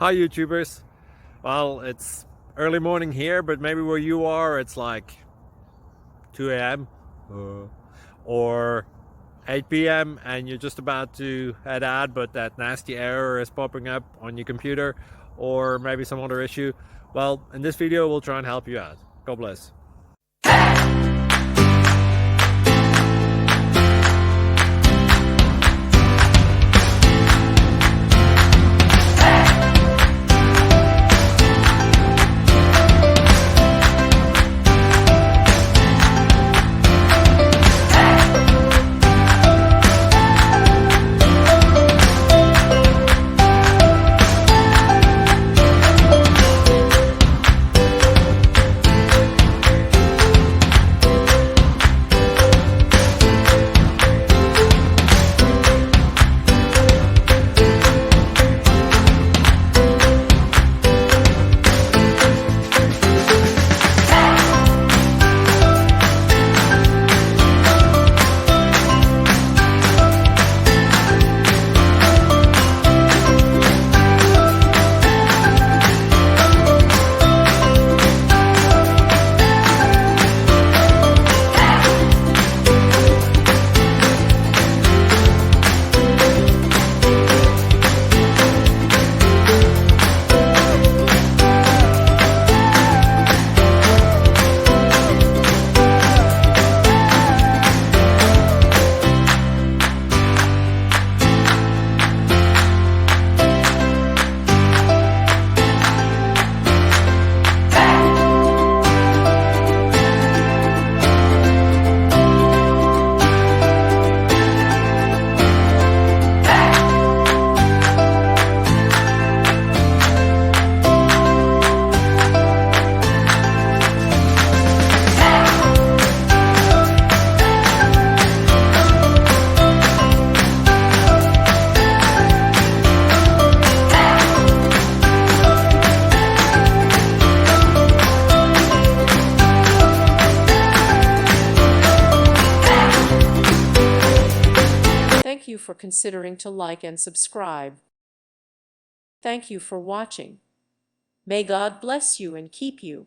Hi YouTubers. Well, it's early morning here, but maybe where you are it's like 2 a.m. Or 8 p.m. and you're just about to head out, but that nasty error is popping up on your computer, or maybe some other issue. Well, in this video we'll try and help you out. God bless. Thank you for considering to like and subscribe. Thank you for watching. May God bless you and keep you.